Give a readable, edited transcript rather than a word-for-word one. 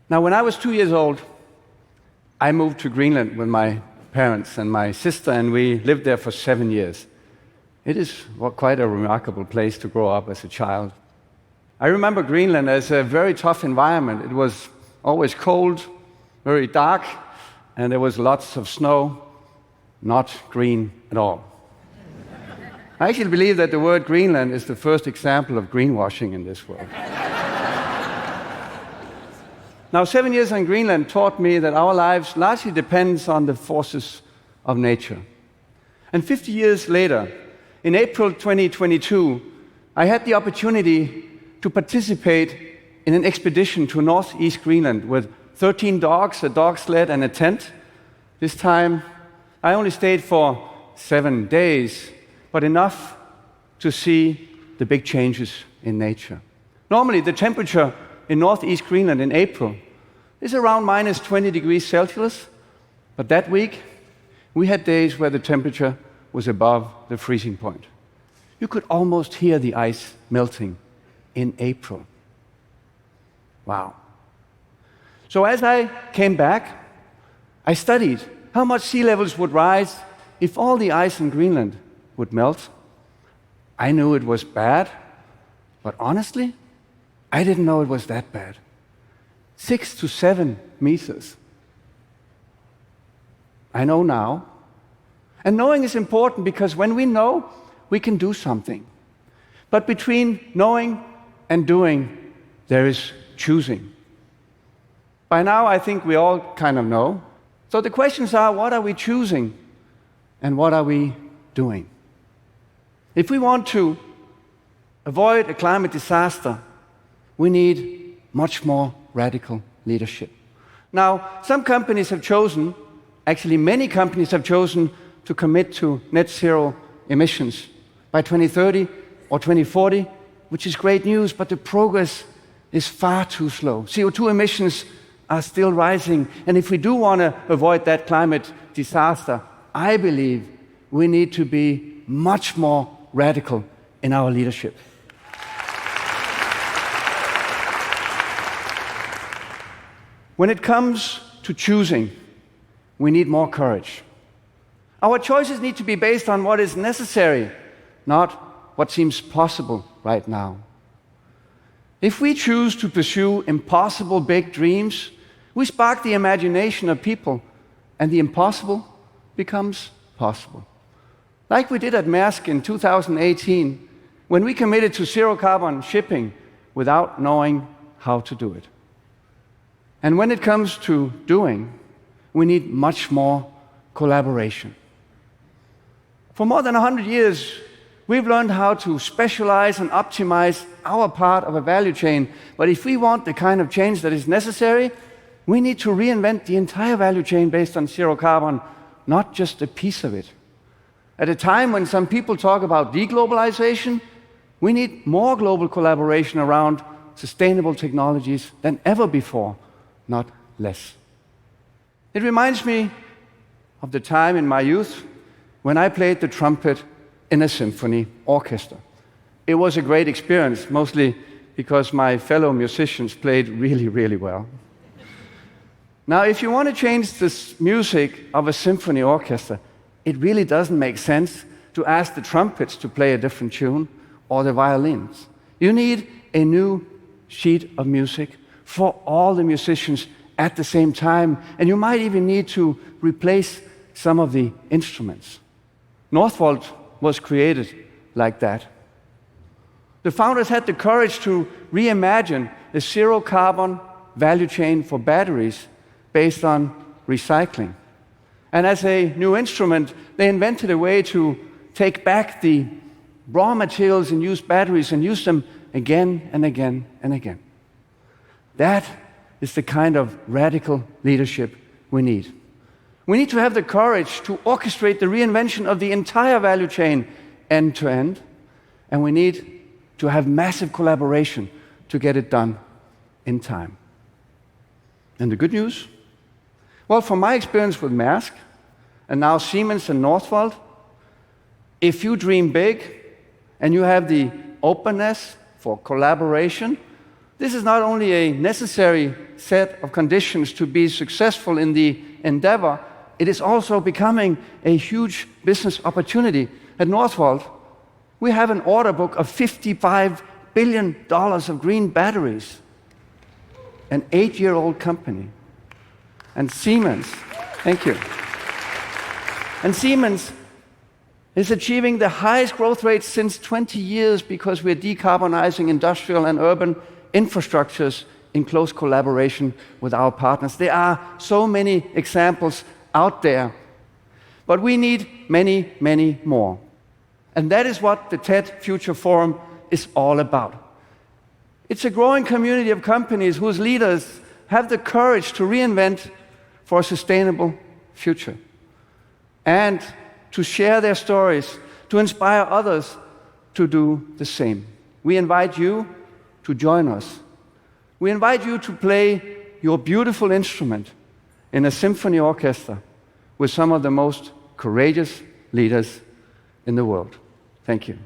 Now, when I was 2 years old, I moved to Greenland with my parents and my sister, and we lived there for 7 years. It is quite a remarkable place to grow up as a child. I remember Greenland as a very tough environment. It was always cold, very dark, and there was lots of snow, not green at all. I actually believe that the word Greenland is the first example of greenwashing in this world. Now, 7 years in Greenland taught me that our lives largely depends on the forces of nature. And 50 years later, in April 2022, I had the opportunity to participate in an expedition to northeast Greenland with 13 dogs, a dog sled, and a tent. This time, I only stayed for 7 days, but enough to see the big changes in nature. Normally, the temperature in northeast Greenland in April is around minus 20 degrees Celsius, but that week, we had days where the temperature was above the freezing point. You could almost hear the ice melting in April. Wow. So as I came back, I studied how much sea levels would rise if all the ice in Greenland would melt. I knew it was bad, but honestly, I didn't know it was that bad. 6 to 7 meters. I know now. And knowing is important because when we know, we can do something. But between knowing and doing, there is choosing. By now, I think we all kind of know. So the questions are, what are we choosing and what are we doing? If we want to avoid a climate disaster, we need much more radical leadership. Now, some companies have chosen, actually many companies have chosen to commit to net zero emissions by 2030 or 2040, which is great news, but the progress is far too slow. CO2 emissions are still rising, and if we do want to avoid that climate disaster, I believe we need to be much more radical in our leadership. When it comes to choosing, we need more courage. Our choices need to be based on what is necessary, not what seems possible right now. If we choose to pursue impossible big dreams, we spark the imagination of people, and the impossible becomes possible. Like we did at Maersk in 2018, when we committed to zero carbon shipping without knowing how to do it. And when it comes to doing, we need much more collaboration. For more than 100 years, we've learned how to specialize and optimize our part of a value chain. But if we want the kind of change that is necessary, we need to reinvent the entire value chain based on zero carbon, not just a piece of it. At a time when some people talk about deglobalization, we need more global collaboration around sustainable technologies than ever before, not less. It reminds me of the time in my youth when I played the trumpet in a symphony orchestra. It was a great experience, mostly because my fellow musicians played really, really well. Now, if you want to change the music of a symphony orchestra, it really doesn't make sense to ask the trumpets to play a different tune or the violins. You need a new sheet of music for all the musicians at the same time, and you might even need to replace some of the instruments. Northvolt was created like that. The founders had the courage to reimagine a zero-carbon value chain for batteries based on recycling. And as a new instrument, they invented a way to take back the raw materials in used batteries and use them again and again and again. That is the kind of radical leadership we need. We need to have the courage to orchestrate the reinvention of the entire value chain end to end, and we need to have massive collaboration to get it done in time. And the good news? Well, from my experience with Maersk, and now Siemens and Northvolt, if you dream big and you have the openness for collaboration, This is not only a necessary set of conditions to be successful in the endeavor, it is also becoming a huge business opportunity. At Northvolt, we have an order book of $55 billion of green batteries, an 8-year-old company. And Siemens, thank you. And Siemens is achieving the highest growth rate since 20 years because we're decarbonizing industrial and urban infrastructures in close collaboration with our partners. There are so many examples out there, but we need many, many more. And that is what the TED Future Forum is all about. It's a growing community of companies whose leaders have the courage to reinvent for a sustainable future and to share their stories, to inspire others to do the same. We invite you to join us. We invite you to play your beautiful instrument in a symphony orchestra with some of the most courageous leaders in the world. Thank you.